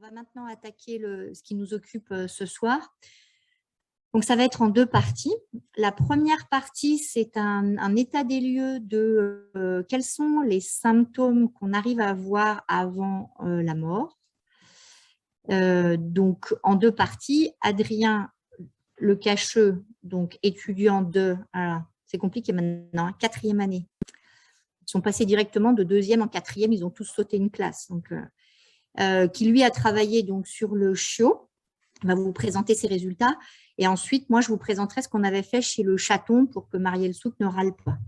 va maintenant attaquer ce qui nous occupe ce soir. Donc, ça va être en deux parties. La première partie, c'est un état des lieux de quels sont les symptômes qu'on arrive à avoir avant la mort. Donc, en deux parties, Adrien Lecacheux, donc étudiant de, c'est compliqué maintenant, quatrième année. Ils sont passés directement de deuxième en quatrième, ils ont tous sauté une classe. Donc, qui lui a travaillé donc, sur le chiot, va vous présenter ses résultats. Et ensuite, moi, je vous présenterai ce qu'on avait fait chez le chaton pour que Marielle Souk ne râle pas.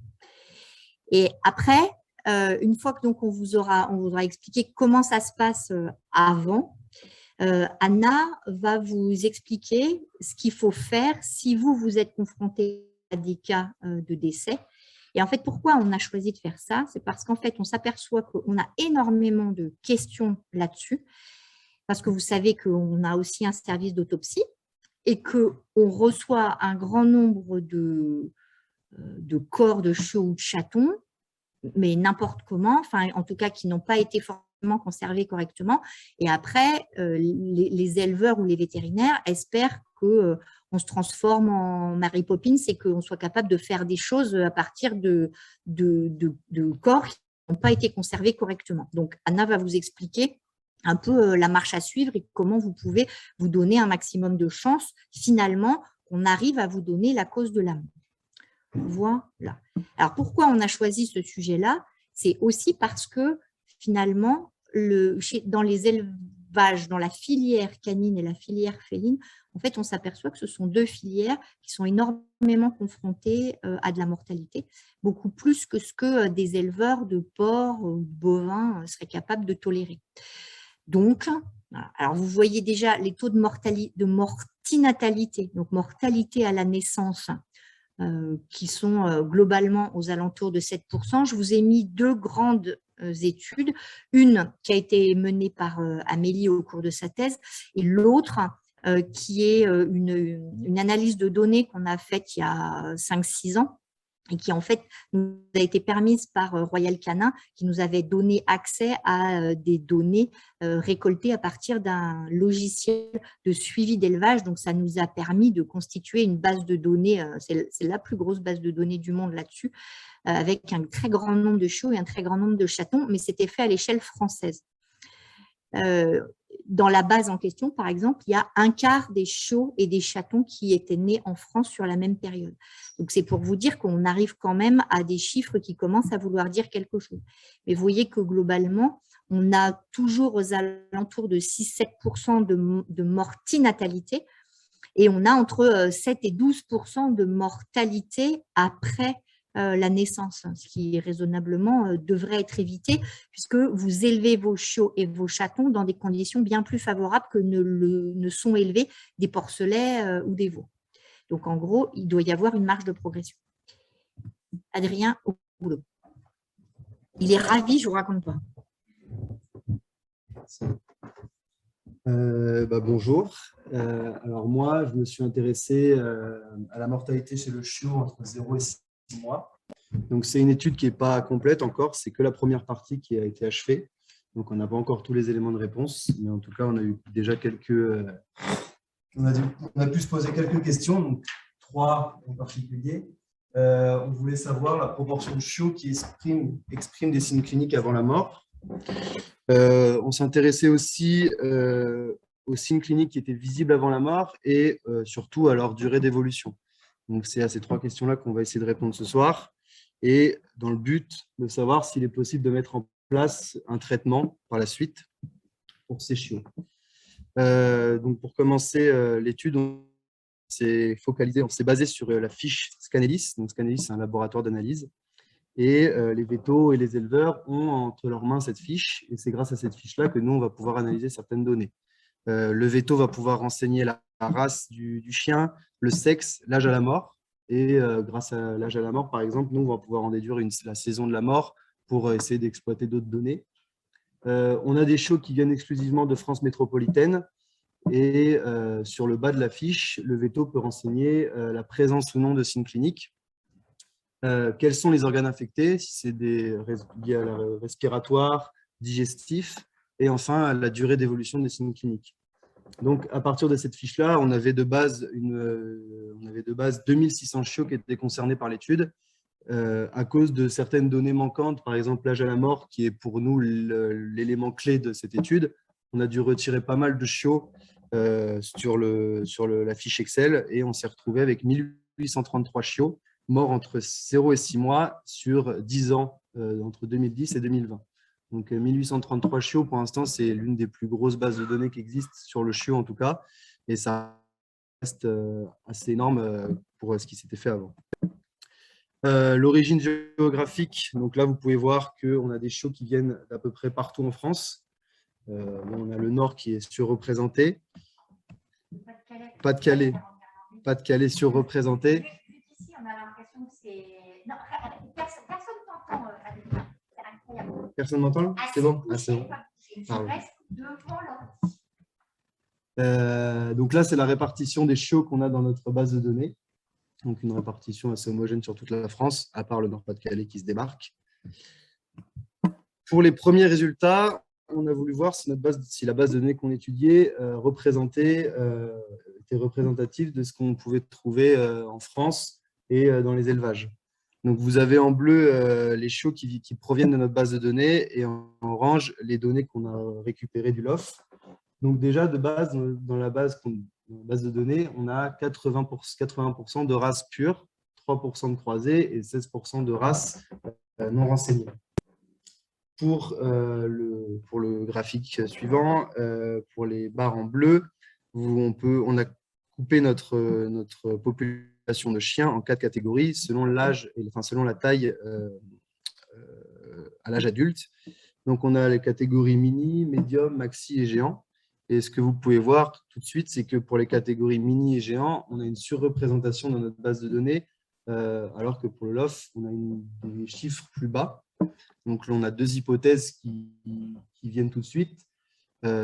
Et après, une fois que donc, on vous aura expliqué comment ça se passe avant, Anna va vous expliquer ce qu'il faut faire si vous êtes confronté à des cas de décès. Et en fait, pourquoi on a choisi de faire ça? C'est parce qu'en fait, on s'aperçoit qu'on a énormément de questions là-dessus, parce que vous savez qu'on a aussi un service d'autopsie et qu'on reçoit un grand nombre de corps de chiots ou de chatons, mais n'importe comment, enfin, en tout cas qui n'ont pas été forcément conservés correctement. Et après, les éleveurs ou les vétérinaires espèrent qu'on se transforme en Mary Poppins et qu'on soit capable de faire des choses à partir de corps qui n'ont pas été conservés correctement. Donc, Anna va vous expliquer un peu la marche à suivre et comment vous pouvez vous donner un maximum de chance, finalement, qu'on arrive à vous donner la cause de la mort. Voilà. Alors, pourquoi on a choisi ce sujet-là? C'est aussi parce que, finalement, dans les élevages, dans la filière canine et la filière féline, en fait, on s'aperçoit que ce sont deux filières qui sont énormément confrontées à de la mortalité, beaucoup plus que ce que des éleveurs de porcs ou de bovins seraient capables de tolérer. Donc, alors vous voyez déjà les taux de mortinatalité, donc mortalité à la naissance, qui sont globalement aux alentours de 7%. Je vous ai mis deux grandes études, une qui a été menée par Amélie au cours de sa thèse et l'autre qui est une analyse de données qu'on a faite il y a 5-6 ans et qui en fait nous a été permise par Royal Canin, qui nous avait donné accès à des données récoltées à partir d'un logiciel de suivi d'élevage. Donc, ça nous a permis de constituer une base de données, c'est la plus grosse base de données du monde là-dessus, avec un très grand nombre de chiots et un très grand nombre de chatons, mais c'était fait à l'échelle française. Dans la base en question, par exemple, il y a un quart des chiots et des chatons qui étaient nés en France sur la même période. Donc, c'est pour vous dire qu'on arrive quand même à des chiffres qui commencent à vouloir dire quelque chose. Mais vous voyez que globalement, on a toujours aux alentours de 6-7% de mortinatalité et on a entre 7 et 12% de mortalité après la naissance, ce qui raisonnablement devrait être évité puisque vous élevez vos chiots et vos chatons dans des conditions bien plus favorables que ne sont élevés des porcelets ou des veaux. Donc, en gros, il doit y avoir une marge de progression. Adrien, au boulot. Il est ravi, je ne vous raconte pas. Bonjour. Alors moi, je me suis intéressé à la mortalité chez le chiot entre 0 et 6 mois. Donc, c'est une étude qui n'est pas complète encore, c'est que la première partie qui a été achevée. Donc, on n'a pas encore tous les éléments de réponse, mais en tout cas, on a eu déjà on a pu se poser quelques questions, donc 3 en particulier. On voulait savoir la proportion de chiots qui expriment des signes cliniques avant la mort. On s'intéressait aussi aux signes cliniques qui étaient visibles avant la mort et surtout à leur durée d'évolution. Donc, c'est à ces 3 questions-là qu'on va essayer de répondre ce soir et dans le but de savoir s'il est possible de mettre en place un traitement par la suite pour ces chiots. Donc, pour commencer l'étude, on s'est basé sur la fiche Scanelis. Donc, Scanelis, c'est un laboratoire d'analyse. Et les vétos et les éleveurs ont entre leurs mains cette fiche. Et c'est grâce à cette fiche-là que nous, on va pouvoir analyser certaines données. Le véto va pouvoir renseigner la race du chien, le sexe, l'âge à la mort. Et grâce à l'âge à la mort, par exemple, nous, on va pouvoir en déduire la saison de la mort pour essayer d'exploiter d'autres données. On a des chiots qui viennent exclusivement de France métropolitaine. Et sur le bas de la fiche, le véto peut renseigner la présence ou non de signes cliniques. Quels sont les organes infectés, si c'est lié à la respiratoire, digestif, et enfin la durée d'évolution des signes cliniques. Donc, à partir de cette fiche-là, on avait de base 2600 chiots qui étaient concernés par l'étude à cause de certaines données manquantes, par exemple l'âge à la mort, qui est pour nous l'élément clé de cette étude. On a dû retirer pas mal de chiots sur la fiche Excel et on s'est retrouvé avec 1833 chiots morts entre 0 et 6 mois sur 10 ans, entre 2010 et 2020. Donc, 1833 chiots, pour l'instant, c'est l'une des plus grosses bases de données qui existent sur le chiot, en tout cas. Et ça reste assez énorme pour ce qui s'était fait avant. L'origine géographique, donc là, vous pouvez voir qu'on a des chiots qui viennent d'à peu près partout en France. On a le nord qui est surreprésenté. Pas-de-Calais surreprésenté. Ici, on a l'impression que c'est… Non, personne t'entend, Adrien. Personne m'entend? C'est bon? Ah, c'est bon. Donc là, c'est la répartition des chiots qu'on a dans notre base de données. Donc une répartition assez homogène sur toute la France, à part le Nord-Pas-de-Calais qui se démarque. Pour les premiers résultats, on a voulu voir si la base de données qu'on étudiait était représentative de ce qu'on pouvait trouver en France et dans les élevages. Donc, vous avez en bleu les chiots qui proviennent de notre base de données et en orange les données qu'on a récupérées du LOF. Donc, déjà, de base, dans la base de données, on a 80% de races pures, 3% de croisées et 16% de races non renseignées. Pour le graphique suivant, pour les barres en bleu, on a coupé notre population de chiens en 4 catégories selon l'âge, selon la taille à l'âge adulte. Donc, on a les catégories mini, médium, maxi et géant. Et ce que vous pouvez voir tout de suite, c'est que pour les catégories mini et géant, on a une surreprésentation dans notre base de données, alors que pour le LOF, on a des chiffres plus bas. Donc, là, on a 2 hypothèses qui viennent tout de suite.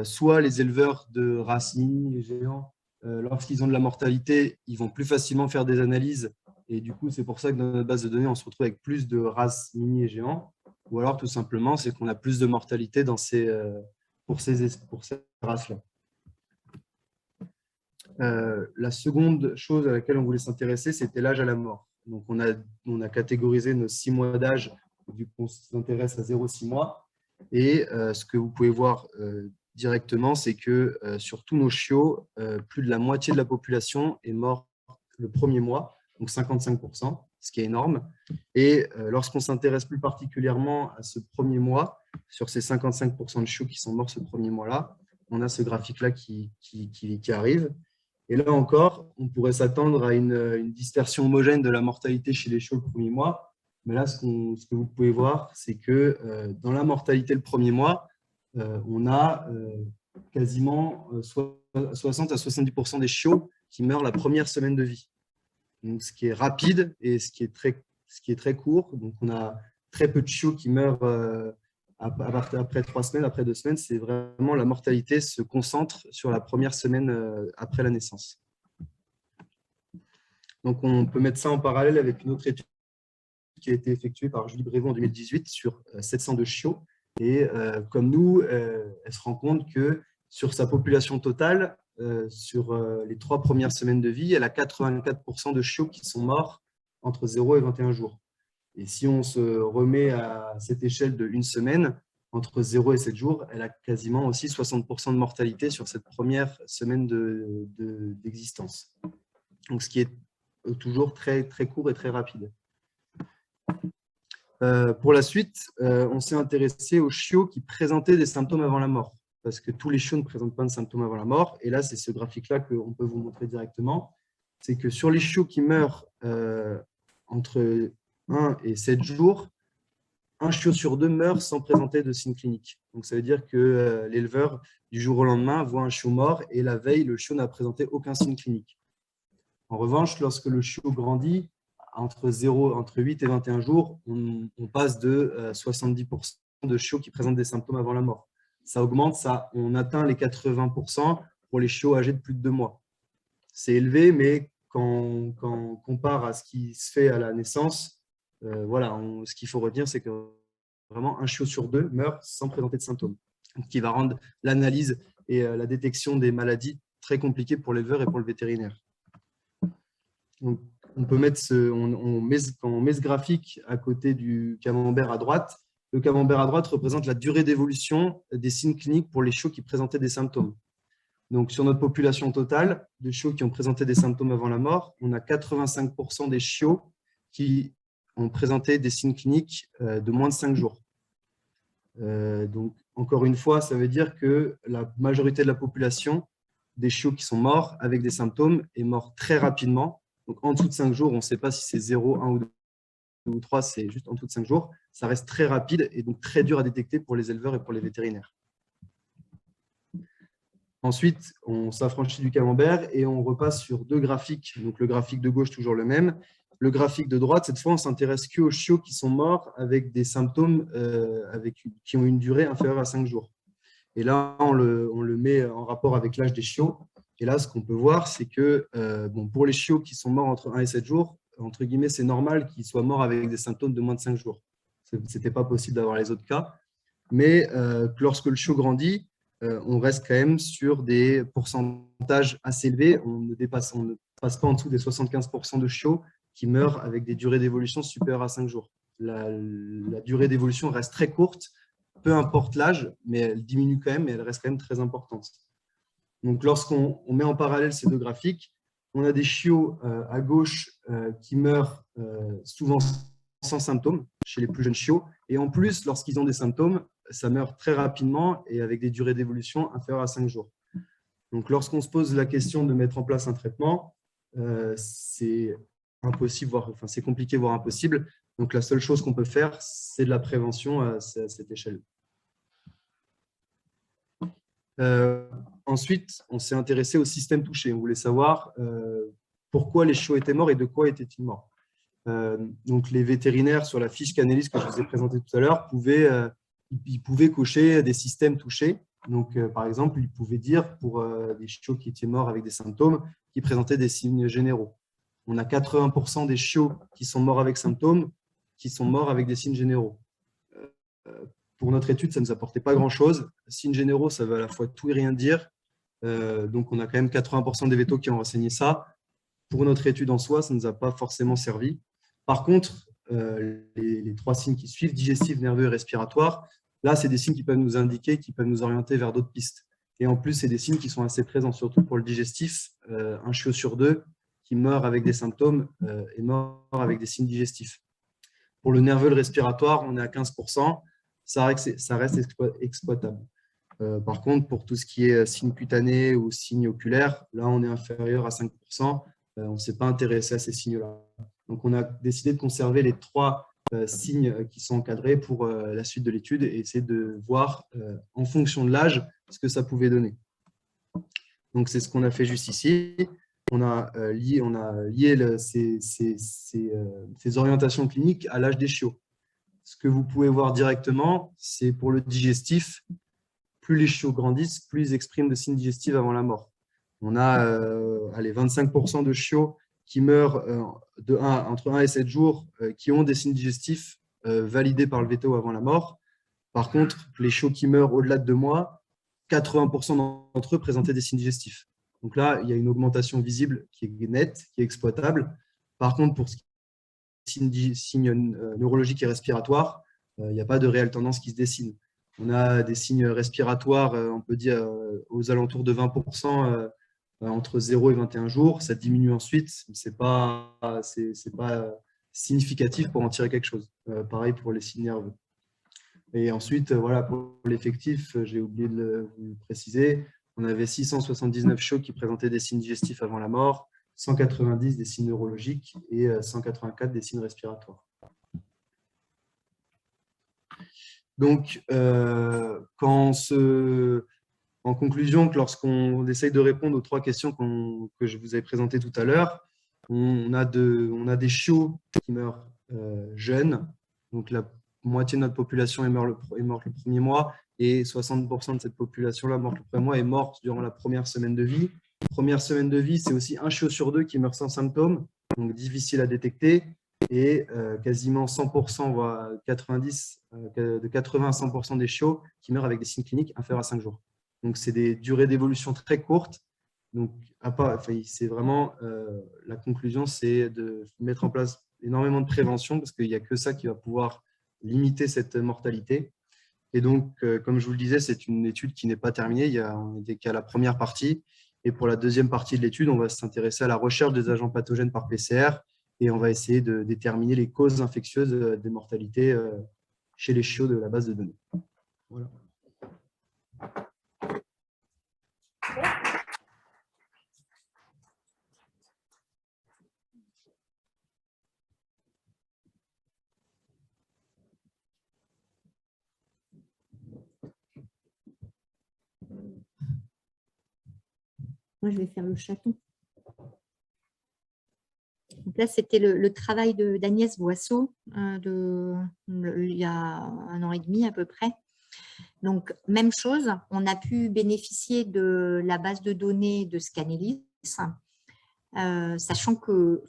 Soit les éleveurs de races mini et géants, lorsqu'ils ont de la mortalité, ils vont plus facilement faire des analyses. Et du coup, c'est pour ça que dans notre base de données, on se retrouve avec plus de races mini et géants. Ou alors, tout simplement, c'est qu'on a plus de mortalité pour ces races-là. La seconde chose à laquelle on voulait s'intéresser, c'était l'âge à la mort. Donc, on a catégorisé nos 6 mois d'âge, vu qu'on s'intéresse à 0,6 mois. Et ce que vous pouvez voir directement, c'est que sur tous nos chiots, plus de la moitié de la population est morte le premier mois, donc 55%, ce qui est énorme. Et lorsqu'on s'intéresse plus particulièrement à ce premier mois, sur ces 55% de chiots qui sont morts ce premier mois-là, on a ce graphique-là qui arrive. Et là encore, on pourrait s'attendre à une dispersion homogène de la mortalité chez les chiots le premier mois. Mais là, ce que vous pouvez voir, c'est que dans la mortalité le premier mois, on a quasiment 60 à 70% des chiots qui meurent la première semaine de vie. Donc, ce qui est rapide et ce qui est très court. Donc, on a très peu de chiots qui meurent après 3 semaines, après 2 semaines. C'est vraiment la mortalité se concentre sur la première semaine après la naissance. Donc, on peut mettre ça en parallèle avec une autre étude qui a été effectuée par Julie Brévon en 2018 sur 702 chiots. Et comme nous, elle se rend compte que sur sa population totale, sur les 3 premières semaines de vie, elle a 84% de chiots qui sont morts entre 0 et 21 jours. Et si on se remet à cette échelle de 1 semaine, entre 0 et 7 jours, elle a quasiment aussi 60% de mortalité sur cette première semaine d'existence. Donc, ce qui est toujours très, très court et très rapide. Pour la suite, on s'est intéressé aux chiots qui présentaient des symptômes avant la mort, parce que tous les chiots ne présentent pas de symptômes avant la mort. Et là, c'est ce graphique-là qu'on peut vous montrer directement. C'est que sur les chiots qui meurent entre 1 et 7 jours, 1 chiot sur 2 meurt sans présenter de signes cliniques. Donc, ça veut dire que l'éleveur, du jour au lendemain, voit un chiot mort et la veille, le chiot n'a présenté aucun signe clinique. En revanche, lorsque le chiot grandit, entre 8 et 21 jours, on passe de 70% de chiots qui présentent des symptômes avant la mort. Ça augmente, on atteint les 80% pour les chiots âgés de plus de 2 mois. C'est élevé, mais quand on compare à ce qui se fait à la naissance, ce qu'il faut retenir, c'est que vraiment 1 chiot sur 2 meurt sans présenter de symptômes. qui va rendre l'analyse et la détection des maladies très compliquées pour l'éleveur et pour le vétérinaire. Donc, on peut mettre quand on met ce graphique à côté du camembert à droite, le camembert à droite représente la durée d'évolution des signes cliniques pour les chiots qui présentaient des symptômes. Donc, sur notre population totale de chiots qui ont présenté des symptômes avant la mort, on a 85% des chiots qui ont présenté des signes cliniques de moins de 5 jours. Donc, encore une fois, ça veut dire que la majorité de la population des chiots qui sont morts avec des symptômes est mort très rapidement. Donc, en dessous de 5 jours, on ne sait pas si c'est 0, 1 ou 2 ou 3, c'est juste en dessous de 5 jours. Ça reste très rapide et donc très dur à détecter pour les éleveurs et pour les vétérinaires. Ensuite, on s'affranchit du camembert et on repasse sur 2 graphiques. Donc, le graphique de gauche, toujours le même. Le graphique de droite, cette fois, on s'intéresse qu'aux chiots qui sont morts avec des symptômes qui ont une durée inférieure à 5 jours. Et là, on le met en rapport avec l'âge des chiots. Et là, ce qu'on peut voir, c'est que pour les chiots qui sont morts entre 1 et 7 jours, entre guillemets, c'est normal qu'ils soient morts avec des symptômes de moins de 5 jours. Ce n'était pas possible d'avoir les autres cas. Mais lorsque le chiot grandit, on reste quand même sur des pourcentages assez élevés. On ne passe pas en dessous des 75% de chiots qui meurent avec des durées d'évolution supérieures à 5 jours. La durée d'évolution reste très courte, peu importe l'âge, mais elle diminue quand même, mais elle reste quand même très importante. Donc, lorsqu'on met en parallèle ces 2 graphiques, on a des chiots à gauche qui meurent souvent sans symptômes chez les plus jeunes chiots. Et en plus, lorsqu'ils ont des symptômes, ça meurt très rapidement et avec des durées d'évolution inférieures à 5 jours. Donc, lorsqu'on se pose la question de mettre en place un traitement, c'est impossible, c'est compliqué, voire impossible. Donc, la seule chose qu'on peut faire, c'est de la prévention à cette échelle. Ensuite, on s'est intéressé au système touché. On voulait savoir pourquoi les chiots étaient morts et de quoi étaient-ils morts. Donc, les vétérinaires, sur la fiche Canalys que je vous ai présentée tout à l'heure, ils pouvaient cocher des systèmes touchés. Donc, par exemple, ils pouvaient dire pour des chiots qui étaient morts avec des symptômes, qui présentaient des signes généraux. On a 80% des chiots qui sont morts avec symptômes, qui sont morts avec des signes généraux. Pour notre étude, ça ne nous apportait pas grand-chose. Signes généraux, ça veut à la fois tout et rien dire. Donc, on a quand même 80% des vétos qui ont renseigné ça. Pour notre étude en soi, ça ne nous a pas forcément servi. Par contre, les 3 signes qui suivent, digestif, nerveux et respiratoire, là, c'est des signes qui peuvent nous indiquer, qui peuvent nous orienter vers d'autres pistes. Et en plus, c'est des signes qui sont assez présents, surtout pour le digestif. Un chiot sur 2 qui meurt avec des symptômes est mort avec des signes digestifs. Pour le nerveux et le respiratoire, on est à 15%. Ça reste exploitable. Par contre, pour tout ce qui est signes cutanés ou signes oculaires, là, on est inférieur à 5%. On ne s'est pas intéressé à ces signes-là. Donc, on a décidé de conserver les 3 signes qui sont encadrés pour la suite de l'étude et essayer de voir, en fonction de l'âge, ce que ça pouvait donner. Donc, c'est ce qu'on a fait juste ici. On a lié ces orientations cliniques à l'âge des chiots. Ce que vous pouvez voir directement, c'est pour le digestif, plus les chiots grandissent, plus ils expriment de signes digestifs avant la mort. On a 25% de chiots qui meurent entre 1 et 7 jours qui ont des signes digestifs validés par le véto avant la mort. Par contre, les chiots qui meurent au-delà de 2 mois, 80% d'entre eux présentaient des signes digestifs. Donc là, il y a une augmentation visible qui est nette, qui est exploitable. Par contre, pour ce qui est signes neurologiques et respiratoires, il n'y a pas de réelle tendance qui se dessine. On a des signes respiratoires, on peut dire, aux alentours de 20% entre 0 et 21 jours. Ça diminue ensuite, ce n'est pas significatif pour en tirer quelque chose. Pareil pour les signes nerveux. Et ensuite, voilà, pour l'effectif, j'ai oublié de vous le préciser, on avait 679 chiots qui présentaient des signes digestifs avant la mort, 190 des signes neurologiques et 184 des signes respiratoires. Donc, en conclusion, lorsqu'on essaye de répondre aux 3 questions que je vous ai présentées tout à l'heure, on a des chiots qui meurent jeunes. Donc, la moitié de notre population est morte le premier mois et 60% de cette population-là morte le premier mois est morte durant la première semaine de vie. Première semaine de vie, c'est aussi un chiot sur 2 qui meurt sans symptômes, donc difficile à détecter. et quasiment 100%, voire 90, de 80 à 100% des chiots qui meurent avec des signes cliniques inférieurs à 5 jours. Donc, c'est des durées d'évolution très courtes. Donc, c'est vraiment la conclusion, c'est de mettre en place énormément de prévention parce qu'il n'y a que ça qui va pouvoir limiter cette mortalité. Et donc, comme je vous le disais, c'est une étude qui n'est pas terminée. On n'est qu'à la première partie. Et pour la deuxième partie de l'étude, on va s'intéresser à la recherche des agents pathogènes par PCR et on va essayer de déterminer les causes infectieuses des mortalités chez les chiots de la base de données. Voilà. Moi, je vais faire le chaton. Donc là, c'était le travail d'Agnès Boisseau il y a 1 an et demi à peu près. Donc, même chose, on a pu bénéficier de la base de données de Scanelis, sachant que,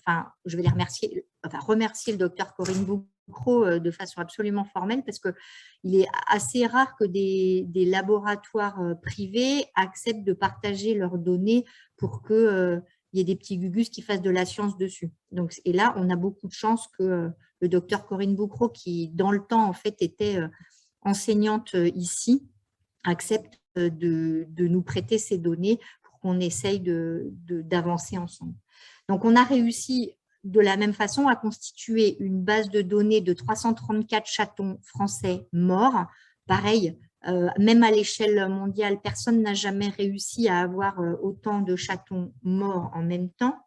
je vais remercier le docteur Corinne Boucro de façon absolument formelle parce qu'il est assez rare que des laboratoires privés acceptent de partager leurs données pour qu'il y ait des petits gugus qui fassent de la science dessus. Donc, et là, on a beaucoup de chance que le docteur Corinne Boucro, qui dans le temps en fait était enseignante ici, accepte de nous prêter ces données pour qu'on essaye d'avancer ensemble. Donc, on a réussi de la même façon à constituer une base de données de 334 chatons français morts. Pareil, même à l'échelle mondiale, personne n'a jamais réussi à avoir autant de chatons morts en même temps.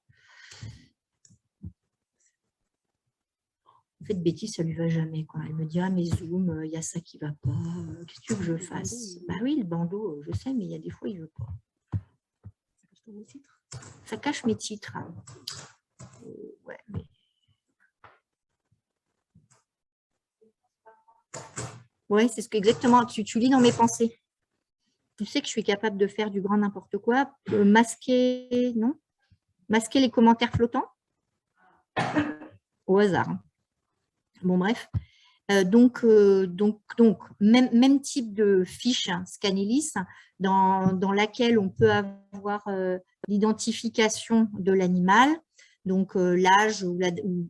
En fait, Betty, ça ne lui va jamais, quoi. Elle me dit, ah, mais Zoom, il y a ça qui ne va pas. Qu'est-ce que tu veux que je fasse? Bah oui, le bandeau, je sais, mais il y a des fois, il ne veut pas. Ça cache mes titres. Ouais, mais... Ouais, c'est ce que exactement, tu lis dans mes pensées. Tu sais que je suis capable de faire du grand n'importe quoi. Masquer, non? Masquer les commentaires flottants? Au hasard. Bon, bref. Donc, même type de fiche Scanelis dans laquelle on peut avoir l'identification de l'animal, donc l'âge où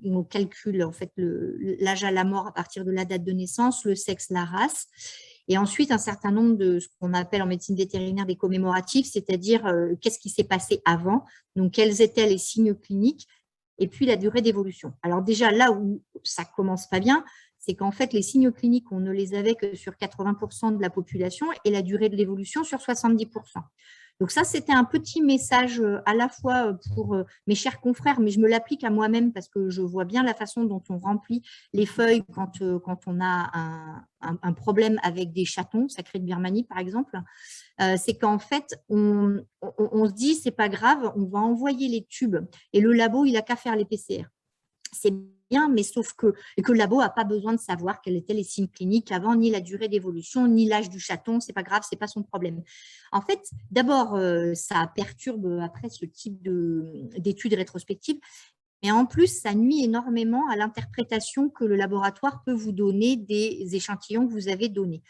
on calcule en fait l'âge à la mort à partir de la date de naissance, le sexe, la race, et ensuite un certain nombre de ce qu'on appelle en médecine vétérinaire des commémoratifs, c'est-à-dire qu'est-ce qui s'est passé avant, donc quels étaient les signes cliniques, et puis la durée d'évolution. Alors déjà là où ça commence pas bien, c'est qu'en fait, les signes cliniques, on ne les avait que sur 80% de la population et la durée de l'évolution sur 70%. Donc ça, c'était un petit message à la fois pour mes chers confrères, mais je me l'applique à moi-même parce que je vois bien la façon dont on remplit les feuilles quand on a un problème avec des chatons, sacrés de Birmanie par exemple. C'est qu'en fait, on se dit, c'est pas grave, on va envoyer les tubes et le labo, il n'a qu'à faire les PCR. C'est bien, mais sauf que le labo n'a pas besoin de savoir quels étaient les signes cliniques avant, ni la durée d'évolution, ni l'âge du chaton, c'est pas grave, c'est pas son problème. En fait, d'abord, ça perturbe après ce type d'études rétrospectives, et en plus, ça nuit énormément à l'interprétation que le laboratoire peut vous donner des échantillons que vous avez donnés.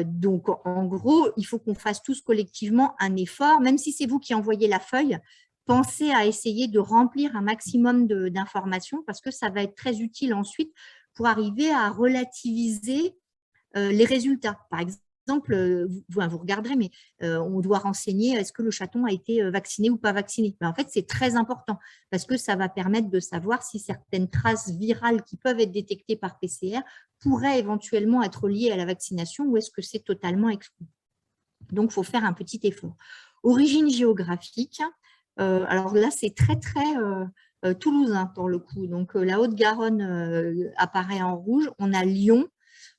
Donc, en gros, il faut qu'on fasse tous collectivement un effort, même si c'est vous qui envoyez la feuille, pensez à essayer de remplir un maximum d'informations parce que ça va être très utile ensuite pour arriver à relativiser les résultats. Par exemple, vous regarderez, mais on doit renseigner est-ce que le chaton a été vacciné ou pas vacciné. En fait, c'est très important parce que ça va permettre de savoir si certaines traces virales qui peuvent être détectées par PCR pourraient éventuellement être liées à la vaccination ou est-ce que c'est totalement exclu. Donc, il faut faire un petit effort. Origine géographique. Alors là, c'est très toulousain pour le coup. Donc, la Haute-Garonne apparaît en rouge. On a Lyon.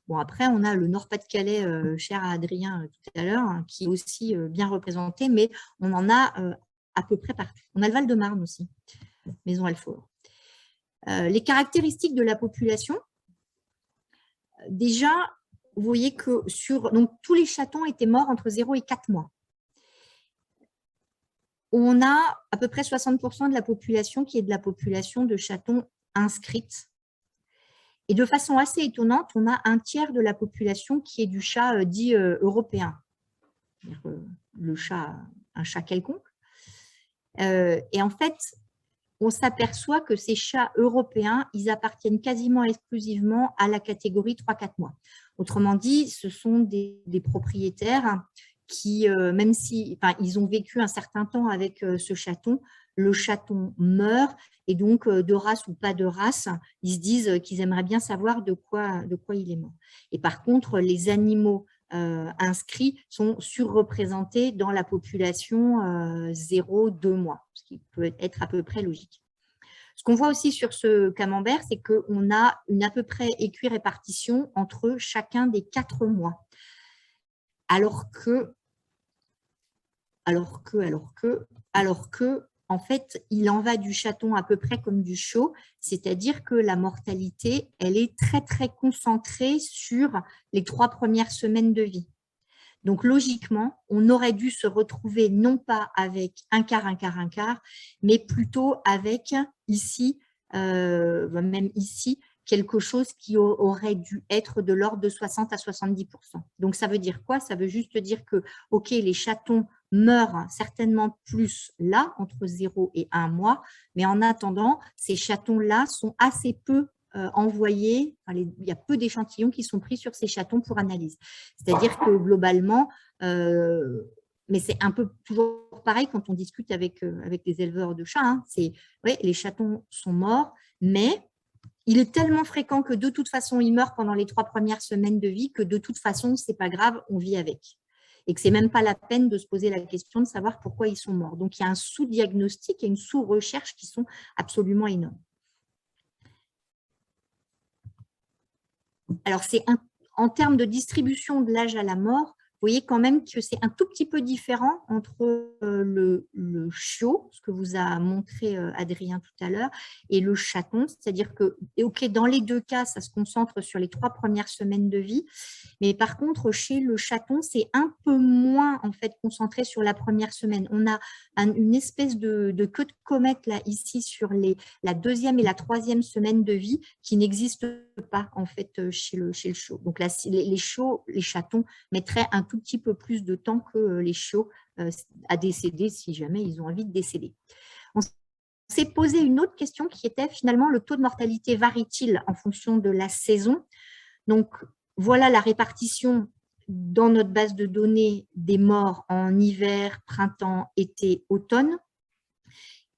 Bon, après, on a le Nord-Pas-de-Calais, cher à Adrien tout à l'heure, hein, qui est aussi bien représenté, mais on en a à peu près partout. On a le Val-de-Marne aussi, Maison-Alfort. Les caractéristiques de la population. Déjà, vous voyez que donc, tous les chatons étaient morts entre 0 et 4 mois. On a à peu près 60% de la population qui est de la population de chatons inscrites. Et de façon assez étonnante, on a un tiers de la population qui est du chat dit européen, le chat, un chat quelconque. Et en fait, on s'aperçoit que ces chats européens, ils appartiennent quasiment exclusivement à la catégorie 3-4 mois. Autrement dit, ce sont des propriétaires qui, même si ils ont vécu un certain temps avec ce chaton, le chaton meurt et donc de race ou pas de race, ils se disent qu'ils aimeraient bien savoir de quoi il est mort. Et par contre, les animaux inscrits sont surreprésentés dans la population 0-2 mois, ce qui peut être à peu près logique. Ce qu'on voit aussi sur ce camembert, c'est qu'on a une à peu près équirépartition entre chacun des 4 mois. Alors que, en fait, il en va du chaton à peu près comme du chiot, c'est-à-dire que la mortalité, elle est très, très concentrée sur les 3 premières semaines de vie. Donc, logiquement, on aurait dû se retrouver non pas avec un quart, mais plutôt avec ici, même ici, quelque chose qui aurait dû être de l'ordre de 60 à 70%. Donc, ça veut dire quoi? Ça veut juste dire que, OK, les chatons meurent certainement plus là, entre 0 et 1 mois, mais en attendant, ces chatons-là sont assez peu envoyés, il y a peu d'échantillons qui sont pris sur ces chatons pour analyse. C'est-à-dire que globalement, mais c'est un peu toujours pareil quand on discute avec des éleveurs de chats, hein, ouais, les chatons sont morts, mais il est tellement fréquent que de toute façon, ils meurent pendant les 3 premières semaines de vie que de toute façon, ce n'est pas grave, on vit avec. Et que ce n'est même pas la peine de se poser la question de savoir pourquoi ils sont morts. Donc, il y a un sous-diagnostic et une sous-recherche qui sont absolument énormes. Alors, en termes de distribution de l'âge à la mort, vous voyez quand même que c'est un tout petit peu différent entre le chiot, ce que vous a montré Adrien tout à l'heure, et le chaton. C'est-à-dire que, ok, dans les 2 cas, ça se concentre sur les 3 premières semaines de vie, mais par contre, chez le chaton, c'est un peu moins en fait concentré sur la première semaine. On a une espèce de queue de comète là ici sur la 2e et la 3e semaine de vie qui n'existe pas en fait chez le chiot. Donc là, les chatons mettraient un tout petit peu plus de temps que les chiots à décéder si jamais ils ont envie de décéder. On s'est posé une autre question qui était finalement le taux de mortalité varie-t-il en fonction de la saison? Donc voilà la répartition dans notre base de données des morts en hiver, printemps, été, automne.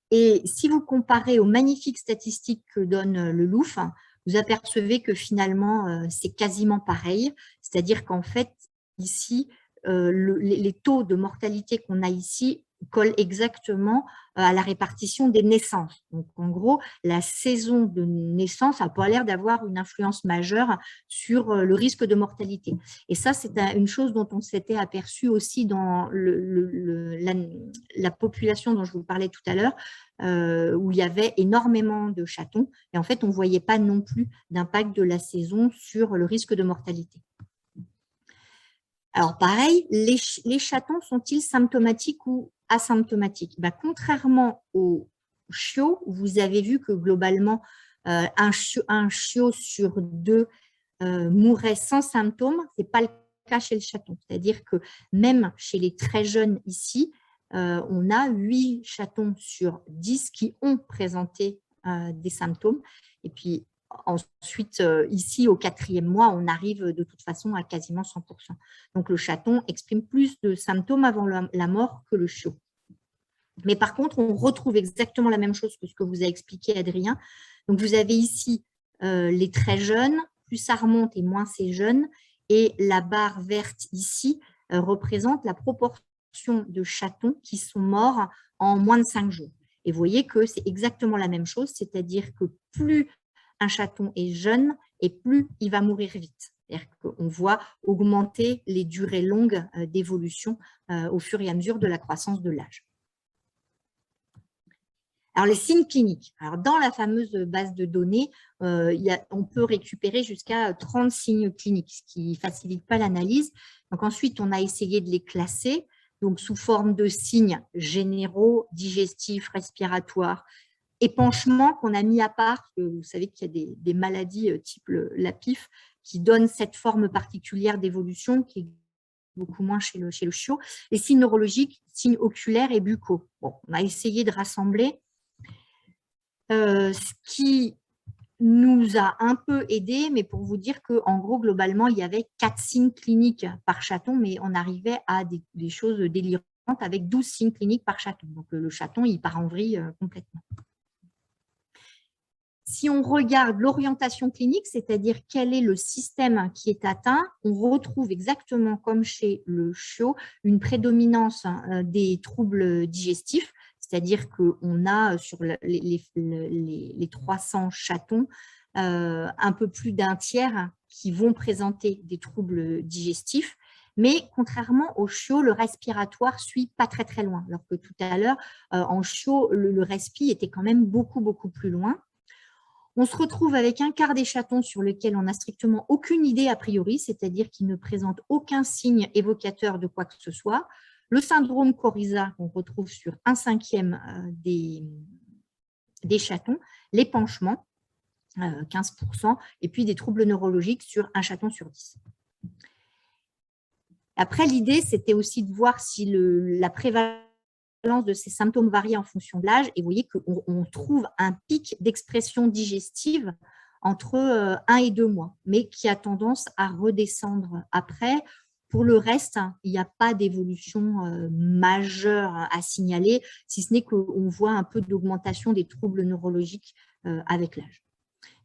Et si vous comparez aux magnifiques statistiques que donne le Louf, vous apercevez que finalement, c'est quasiment pareil. C'est-à-dire qu'en fait, ici, les taux de mortalité qu'on a ici collent exactement à la répartition des naissances. Donc, en gros, la saison de naissance n'a pas l'air d'avoir une influence majeure sur le risque de mortalité. Et ça, c'est une chose dont on s'était aperçu aussi dans la population dont je vous parlais tout à l'heure, où il y avait énormément de chatons. Et en fait, on ne voyait pas non plus d'impact de la saison sur le risque de mortalité. Alors, pareil, les chatons sont-ils symptomatiques ou asymptomatiques? Contrairement aux chiots, vous avez vu que globalement, un chiot sur 2 mourrait sans symptômes. Ce n'est pas le cas chez le chaton. C'est-à-dire que même chez les très jeunes ici, on a 8 chatons sur 10 qui ont présenté des symptômes. Et puis, ensuite, ici, au 4e mois, on arrive de toute façon à quasiment 100%. Donc, le chaton exprime plus de symptômes avant la mort que le chiot. Mais par contre, on retrouve exactement la même chose que ce que vous a expliqué Adrien. Donc, vous avez ici les très jeunes, plus ça remonte et moins c'est jeune. Et la barre verte ici représente la proportion de chatons qui sont morts en moins de 5 jours. Et vous voyez que c'est exactement la même chose, c'est-à-dire que plus un chaton est jeune et plus il va mourir vite. C'est-à-dire qu'on voit augmenter les durées longues d'évolution au fur et à mesure de la croissance de l'âge. Alors, les signes cliniques. Alors, dans la fameuse base de données, on peut récupérer jusqu'à 30 signes cliniques, ce qui ne facilite pas l'analyse. Donc, ensuite, on a essayé de les classer donc, sous forme de signes généraux, digestifs, respiratoires, épanchement qu'on a mis à part. Vous savez qu'il y a des maladies type la PIF qui donnent cette forme particulière d'évolution qui est beaucoup moins chez le chiot. Les signes neurologiques, signes oculaires et buccaux. Bon, on a essayé de rassembler ce qui nous a un peu aidé, mais pour vous dire qu'en gros, globalement, il y avait 4 signes cliniques par chaton, mais on arrivait à des choses délirantes avec 12 signes cliniques par chaton. Donc, le chaton, il part en vrille complètement. Si on regarde l'orientation clinique, c'est-à-dire quel est le système qui est atteint, on retrouve exactement comme chez le chiot une prédominance des troubles digestifs, c'est-à-dire qu'on a sur les 300 chatons un peu plus d'un tiers qui vont présenter des troubles digestifs, mais contrairement au chiot, le respiratoire suit pas très très loin, alors que tout à l'heure, en chiot, le respi était quand même beaucoup plus loin. On se retrouve avec un quart des chatons sur lesquels on n'a strictement aucune idée a priori, c'est-à-dire qu'ils ne présentent aucun signe évocateur de quoi que ce soit. Le syndrome coryza qu'on retrouve sur 1/5 des chatons, l'épanchement, 15%, et puis des troubles neurologiques sur un chaton sur 10. Après, l'idée, c'était aussi de voir si la prévalence de ces symptômes varie en fonction de l'âge, et vous voyez qu'on trouve un pic d'expression digestive entre 1 et 2 mois, mais qui a tendance à redescendre après. Pour le reste, il n'y a pas d'évolution majeure à signaler, si ce n'est qu'on voit un peu d'augmentation des troubles neurologiques avec l'âge.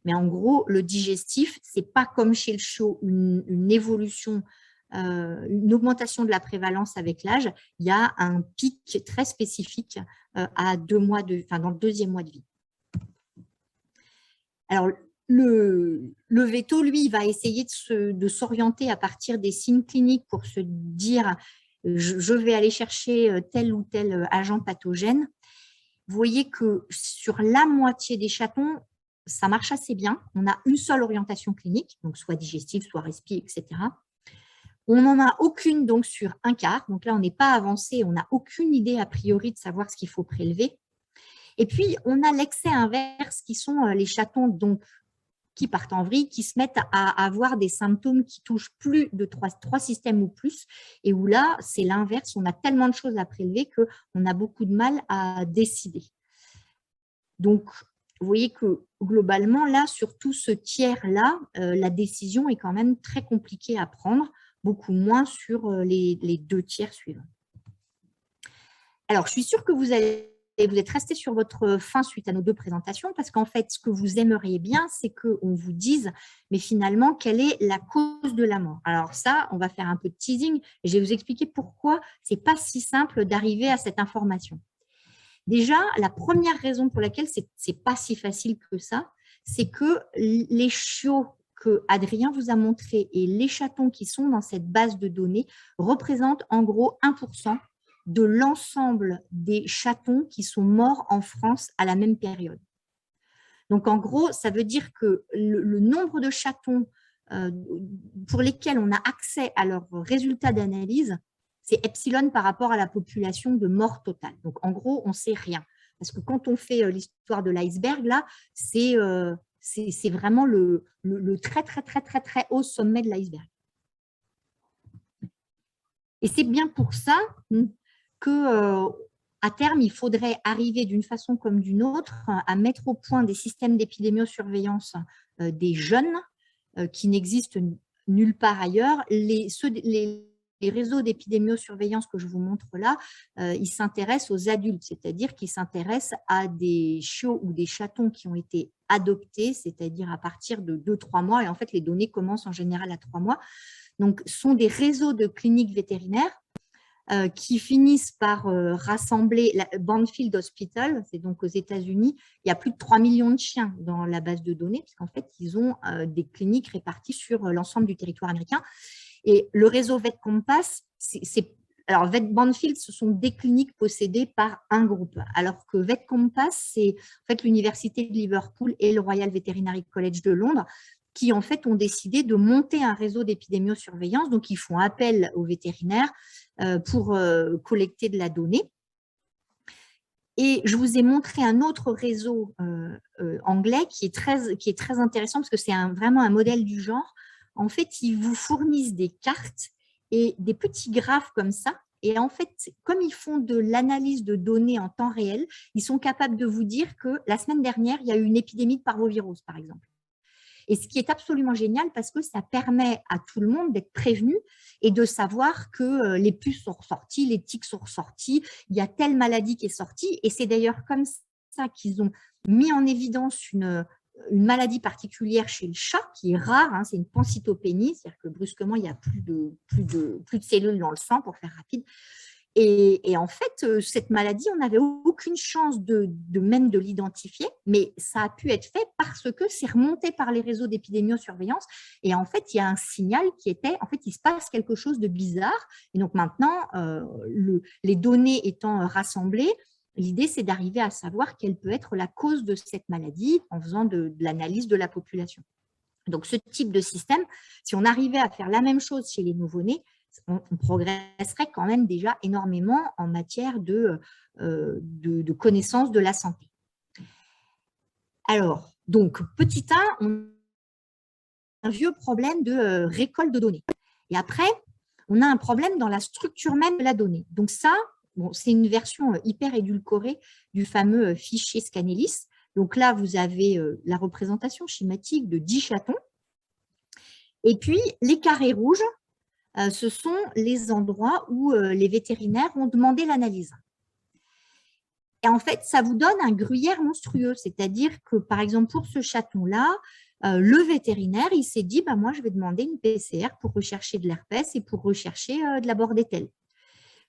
Mais en gros, le digestif, ce n'est pas comme chez le chiot une évolution, une augmentation de la prévalence avec l'âge. Il y a un pic très spécifique à 2 mois dans le 2e mois de vie. Alors, le véto, lui, il va essayer de s'orienter à partir des signes cliniques pour se dire je vais aller chercher tel ou tel agent pathogène. Vous voyez que sur la moitié des chatons, ça marche assez bien. On a une seule orientation clinique, donc soit digestive, soit respi, etc. On n'en a aucune donc sur un quart. Donc là, on n'est pas avancé, on n'a aucune idée a priori de savoir ce qu'il faut prélever. Et puis, on a l'excès inverse qui sont les chatons donc, qui partent en vrille, qui se mettent à avoir des symptômes qui touchent plus de 3 systèmes ou plus, et où là, c'est l'inverse. On a tellement de choses à prélever qu'on a beaucoup de mal à décider. Donc, vous voyez que globalement, là, sur tout ce tiers-là, la décision est quand même très compliquée à prendre, beaucoup moins sur les 2 tiers suivants. Alors, je suis sûre que vous êtes resté sur votre faim suite à nos 2 présentations, parce qu'en fait, ce que vous aimeriez bien, c'est qu'on vous dise, mais finalement, quelle est la cause de la mort. Alors ça, on va faire un peu de teasing, et je vais vous expliquer pourquoi ce n'est pas si simple d'arriver à cette information. Déjà, la première raison pour laquelle ce n'est pas si facile que ça, c'est que les chiots que Adrien vous a montrés et les chatons qui sont dans cette base de données représentent en gros 1% de l'ensemble des chatons qui sont morts en France à la même période. Donc, en gros, ça veut dire que le nombre de chatons pour lesquels on a accès à leurs résultats d'analyse, c'est epsilon par rapport à la population de morts totales. Donc, en gros, on ne sait rien. Parce que quand on fait l'histoire de l'iceberg, là, c'est vraiment le très, très, très, très, très haut sommet de l'iceberg. Et c'est bien pour ça qu'à terme, il faudrait arriver d'une façon comme d'une autre à mettre au point des systèmes d'épidémiosurveillance des jeunes qui n'existent nulle part ailleurs. Les réseaux d'épidémiosurveillance que je vous montre là, ils s'intéressent aux adultes, c'est-à-dire qu'ils s'intéressent à des chiots ou des chatons qui ont été adoptés, c'est-à-dire à partir de 2-3 mois. Et en fait, les données commencent en général à 3 mois. Donc, ce sont des réseaux de cliniques vétérinaires qui finissent par rassembler la Banfield Hospital, c'est donc aux États-Unis. Il y a plus de 3 millions de chiens dans la base de données, parce qu'en fait, ils ont des cliniques réparties sur l'ensemble du territoire américain. Et le réseau VetCompass, alors Vet Banfield, ce sont des cliniques possédées par un groupe, alors que VetCompass, c'est en fait l'Université de Liverpool et le Royal Veterinary College de Londres, qui en fait ont décidé de monter un réseau d'épidémiosurveillance. Donc, ils font appel aux vétérinaires pour collecter de la donnée. Et je vous ai montré un autre réseau anglais qui est très intéressant parce que c'est vraiment un modèle du genre. En fait, ils vous fournissent des cartes et des petits graphes comme ça. Et en fait, comme ils font de l'analyse de données en temps réel, ils sont capables de vous dire que la semaine dernière, il y a eu une épidémie de parvovirus, par exemple. Et ce qui est absolument génial parce que ça permet à tout le monde d'être prévenu et de savoir que les puces sont ressorties, les tiques sont ressorties, il y a telle maladie qui est sortie. Et c'est d'ailleurs comme ça qu'ils ont mis en évidence une maladie particulière chez le chat qui est rare, hein, c'est une pancytopénie, c'est-à-dire que brusquement, il n'y a plus de cellules dans le sang, pour faire rapide. Et en fait, cette maladie, on n'avait aucune chance même de l'identifier, mais ça a pu être fait parce que c'est remonté par les réseaux d'épidémiosurveillance. Et en fait, il y a un signal qui était, en fait, il se passe quelque chose de bizarre. Et donc maintenant, les données étant rassemblées, l'idée, c'est d'arriver à savoir quelle peut être la cause de cette maladie en faisant de l'analyse de la population. Donc, ce type de système, si on arrivait à faire la même chose chez les nouveau-nés, on progresserait quand même déjà énormément en matière de connaissance de la santé. Alors, donc, petit 1, on a un vieux problème de récolte de données. Et après, on a un problème dans la structure même de la donnée. Donc ça, bon, c'est une version hyper édulcorée du fameux fichier Scanelis. Donc là, vous avez la représentation schématique de 10 chatons. Et puis, les carrés rouges, ce sont les endroits où les vétérinaires ont demandé l'analyse. Et en fait, ça vous donne un gruyère monstrueux, c'est-à-dire que, par exemple, pour ce chaton-là, le vétérinaire, il s'est dit, bah, moi, je vais demander une PCR pour rechercher de l'herpès et pour rechercher de la bordételle.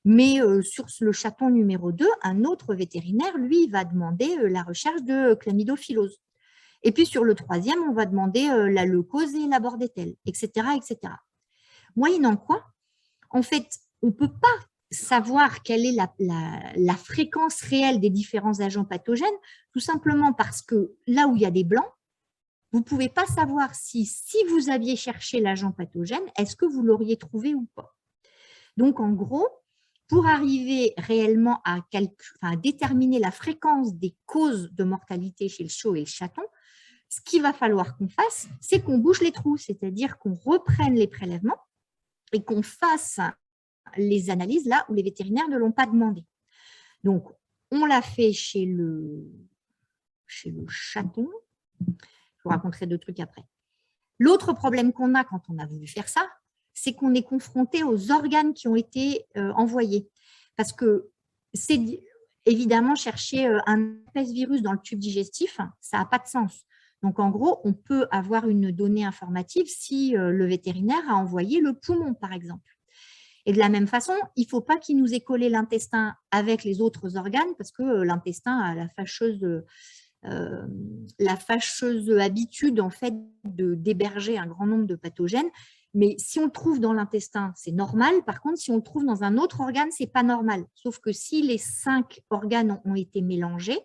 Mais sur le chaton numéro 2, un autre vétérinaire, lui, va demander la recherche de chlamydophilose. Et puis, sur le 3e, on va demander la leucose et la bordételle, etc., etc. Moyennant quoi, en fait, on ne peut pas savoir quelle est la fréquence réelle des différents agents pathogènes, tout simplement parce que là où il y a des blancs, vous ne pouvez pas savoir si vous aviez cherché l'agent pathogène, est-ce que vous l'auriez trouvé ou pas. Donc, en gros, pour arriver réellement à déterminer la fréquence des causes de mortalité chez le chiot et le chaton, ce qu'il va falloir qu'on fasse, c'est qu'on bouche les trous, c'est-à-dire qu'on reprenne les prélèvements et qu'on fasse les analyses là où les vétérinaires ne l'ont pas demandé. Donc, on l'a fait chez le chaton. Je vous raconterai 2 trucs après. L'autre problème qu'on a quand on a voulu faire ça, c'est qu'on est confronté aux organes qui ont été envoyés. Parce que c'est évidemment chercher un herpès virus dans le tube digestif, ça n'a pas de sens. Donc, en gros, on peut avoir une donnée informative si le vétérinaire a envoyé le poumon, par exemple. Et de la même façon, il ne faut pas qu'il nous ait collé l'intestin avec les autres organes parce que l'intestin a la fâcheuse habitude en fait d'héberger un grand nombre de pathogènes. Mais si on le trouve dans l'intestin, c'est normal. Par contre, si on le trouve dans un autre organe, ce n'est pas normal. Sauf que si les 5 organes ont été mélangés,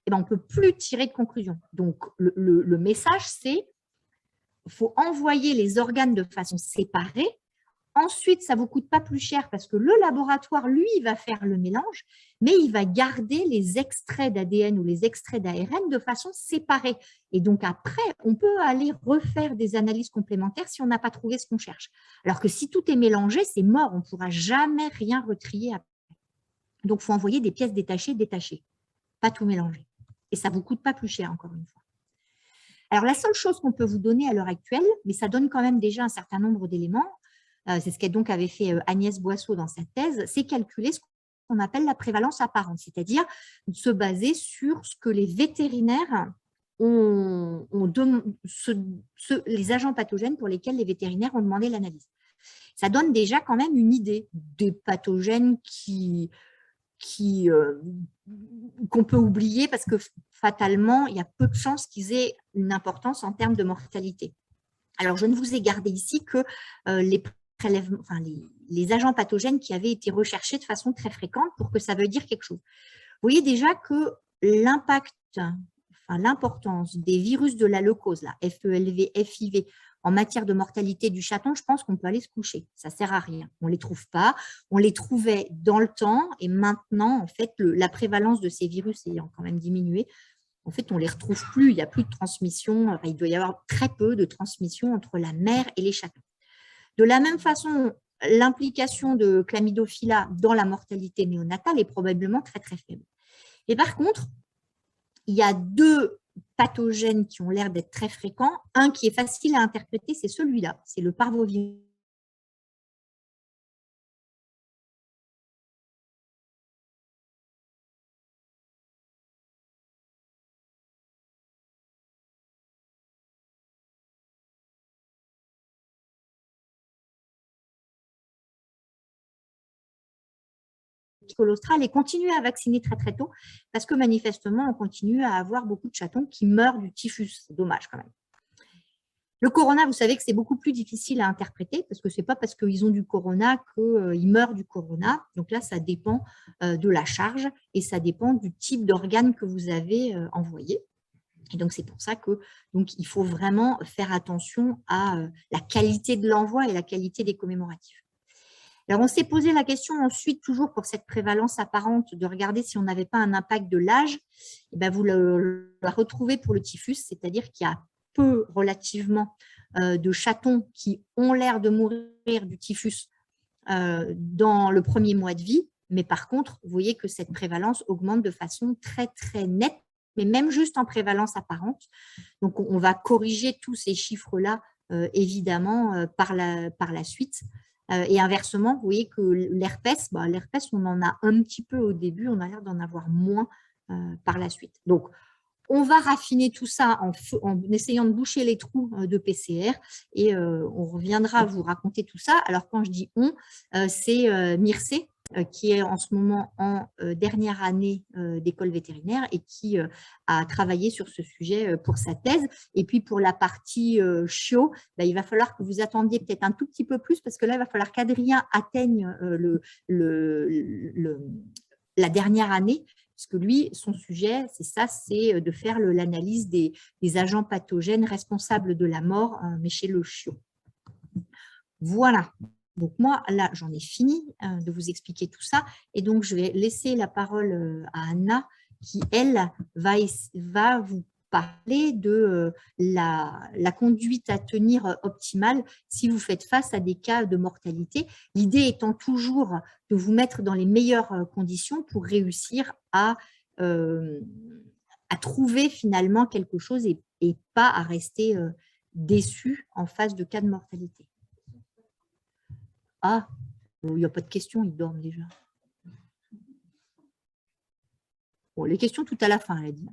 eh ben, on ne peut plus tirer de conclusion. Donc, le message, c'est qu'il faut envoyer les organes de façon séparée. Ensuite, ça ne vous coûte pas plus cher parce que le laboratoire, lui, va faire le mélange, mais il va garder les extraits d'ADN ou les extraits d'ARN de façon séparée. Et donc, après, on peut aller refaire des analyses complémentaires si on n'a pas trouvé ce qu'on cherche. Alors que si tout est mélangé, c'est mort. On ne pourra jamais rien retrier après. Donc, il faut envoyer des pièces détachées, pas tout mélanger. Et ça ne vous coûte pas plus cher, encore une fois. Alors, la seule chose qu'on peut vous donner à l'heure actuelle, mais ça donne quand même déjà un certain nombre d'éléments, c'est ce qu'avait donc fait Agnès Boisseau dans sa thèse, c'est calculer ce qu'on appelle la prévalence apparente, c'est-à-dire se baser sur ce que les vétérinaires les agents pathogènes pour lesquels les vétérinaires ont demandé l'analyse. Ça donne déjà quand même une idée des pathogènes qu'on peut oublier parce que fatalement, il y a peu de chances qu'ils aient une importance en termes de mortalité. Alors, je ne vous ai gardé ici que les agents pathogènes qui avaient été recherchés de façon très fréquente pour que ça veuille dire quelque chose. Vous voyez déjà que l'importance des virus de la leucose, là, FELV, FIV, en matière de mortalité du chaton, je pense qu'on peut aller se coucher. Ça ne sert à rien. On ne les trouve pas. On les trouvait dans le temps et maintenant, en fait, la prévalence de ces virus ayant quand même diminué, en fait, on ne les retrouve plus. Il n'y a plus de transmission. Enfin, il doit y avoir très peu de transmission entre la mère et les chatons. De la même façon, l'implication de Chlamydophila dans la mortalité néonatale est probablement très, très faible. Et par contre, il y a deux pathogènes qui ont l'air d'être très fréquents. Un qui est facile à interpréter, c'est celui-là, c'est le parvovirus. Colostral et continuer à vacciner très très tôt parce que manifestement on continue à avoir beaucoup de chatons qui meurent du typhus. C'est dommage quand même. Le corona, vous savez que c'est beaucoup plus difficile à interpréter parce que ce n'est pas parce qu'ils ont du corona qu'ils meurent du corona. Donc là, ça dépend de la charge et ça dépend du type d'organe que vous avez envoyé. Et donc, c'est pour ça que il faut vraiment faire attention à la qualité de l'envoi et la qualité des commémoratifs. Alors, on s'est posé la question ensuite, toujours pour cette prévalence apparente, de regarder si on n'avait pas un impact de l'âge. Vous la retrouvez pour le typhus, c'est-à-dire qu'il y a peu relativement de chatons qui ont l'air de mourir du typhus dans le premier mois de vie. Mais par contre, vous voyez que cette prévalence augmente de façon très, très nette, mais même juste en prévalence apparente. Donc, on va corriger tous ces chiffres-là, évidemment, par la suite. Et inversement, vous voyez que l'herpès, on en a un petit peu au début, on a l'air d'en avoir moins par la suite. Donc, on va raffiner tout ça en essayant de boucher les trous de PCR et on reviendra vous raconter tout ça. Alors, quand je dis on, c'est Mircea qui est en ce moment en dernière année d'école vétérinaire et qui a travaillé sur ce sujet pour sa thèse. Et puis, pour la partie chiot, il va falloir que vous attendiez peut-être un tout petit peu plus parce que là, il va falloir qu'Adrien atteigne la dernière année. Parce que lui, son sujet, c'est de faire l'analyse des agents pathogènes responsables de la mort, mais chez le chiot. Voilà. Donc moi, là, j'en ai fini de vous expliquer tout ça. Et donc, je vais laisser la parole à Anna, qui, elle, va vous parler de la conduite à tenir optimale si vous faites face à des cas de mortalité. L'idée étant toujours de vous mettre dans les meilleures conditions pour réussir à trouver finalement quelque chose et pas à rester déçu en face de cas de mortalité. Ah, il n'y a pas de questions, ils dorment déjà. Bon, les questions tout à la fin, elle a dit.